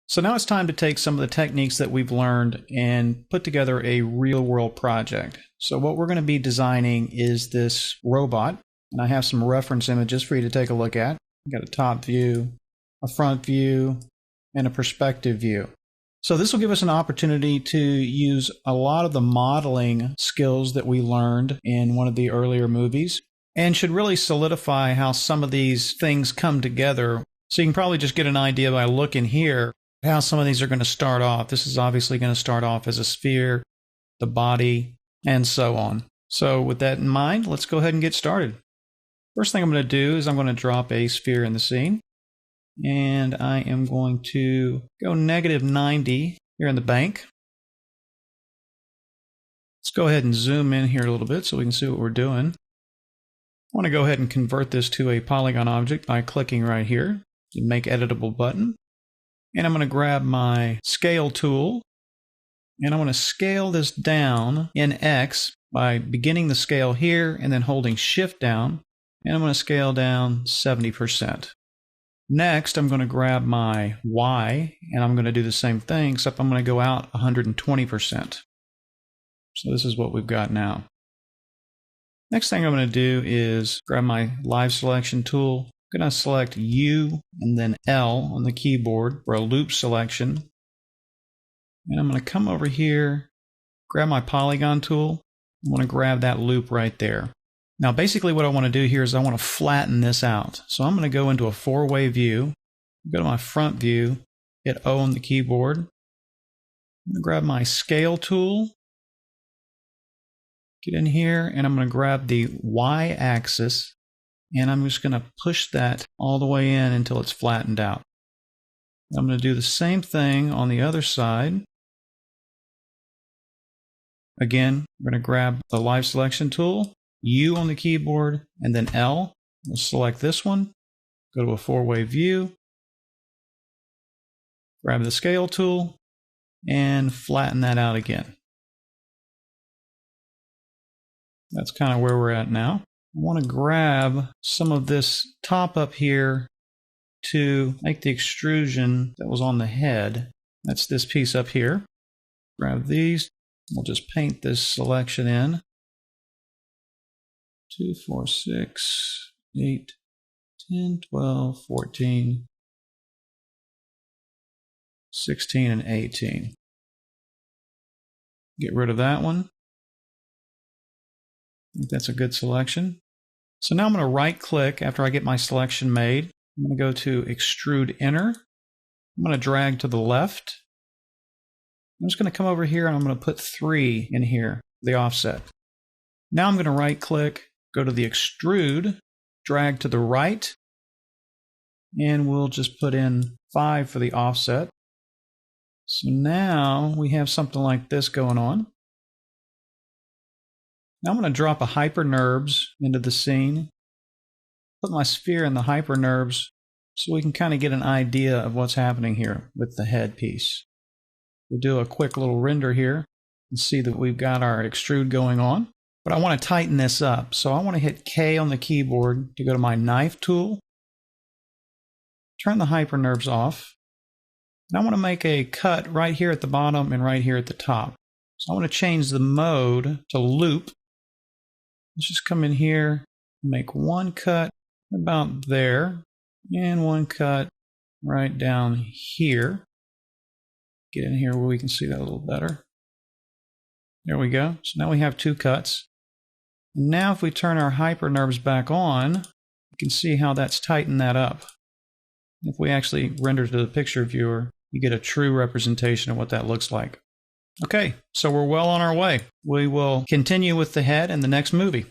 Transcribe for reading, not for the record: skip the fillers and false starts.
So now it's time to take some of the techniques that we've learned and put together a real-world project. So what we're going to be designing is this robot, and I have some reference images for you to take a look at. We've got a top view, a front view, and a perspective view. So this will give us an opportunity to use a lot of the modeling skills that we learned in one of the earlier movies, and should really solidify how some of these things come together. So you can probably just get an idea by looking here how some of these are going to start off. This is obviously going to start off as a sphere, the body, and so on. So with that in mind, let's go ahead and get started. First thing I'm going to do is I'm going to drop a sphere in the scene. And I am going to go -90 here in the bank. Let's go ahead and zoom in here a little bit so we can see what we're doing. I want to go ahead and convert this to a polygon object by clicking right here, the Make Editable button. And I'm going to grab my Scale tool, and I'm going to scale this down in X by beginning the scale here and then holding Shift down, and I'm going to scale down 70%. Next, I'm going to grab my Y, and I'm going to do the same thing, except I'm going to go out 120%. So this is what we've got now. Next thing I'm going to do is grab my Live Selection tool. I'm going to select U and then L on the keyboard for a loop selection. And I'm going to come over here, grab my Polygon tool. I want to grab that loop right there. Now basically what I want to do here is I want to flatten this out. So I'm going to go into a four-way view, go to my front view, hit O on the keyboard. I'm going to grab my Scale tool, get in here, and I'm going to grab the Y axis, and I'm just going to push that all the way in until it's flattened out. I'm going to do the same thing on the other side. Again, I'm going to grab the Live Selection tool, U on the keyboard, and then L. We'll select this one, go to a four-way view, grab the Scale tool, and flatten that out again. That's kind of where we're at now. I want to grab some of this top up here to make the extrusion that was on the head. That's this piece up here. Grab these. We'll just paint this selection in. 2, 4, 6, 8, 10, 12, 14, 16, and 18. Get rid of that one. I think that's a good selection. So now I'm going to right click after I get my selection made. I'm going to go to Extrude Inner. I'm going to drag to the left. I'm just going to come over here and I'm going to put 3 in here, the offset. Now I'm going to right click, go to the Extrude, drag to the right, and we'll just put in 5 for the offset. So now we have something like this going on. Now I'm going to drop a HyperNurbs into the scene, put my sphere in the HyperNurbs so we can kind of get an idea of what's happening here with the head piece. We'll do a quick little render here and see that we've got our extrude going on. But I want to tighten this up, so I want to hit K on the keyboard to go to my Knife tool, turn the HyperNurbs off, and I want to make a cut right here at the bottom and right here at the top. So I want to change the mode to Loop. Let's just come in here, make one cut about there, and one cut right down here. Get in here where we can see that a little better. There we go. So now we have 2 cuts. And now if we turn our HyperNurbs back on, you can see how that's tightened that up. If we actually render to the picture viewer, you get a true representation of what that looks like. Okay, so we're well on our way. We will continue with the head in the next movie.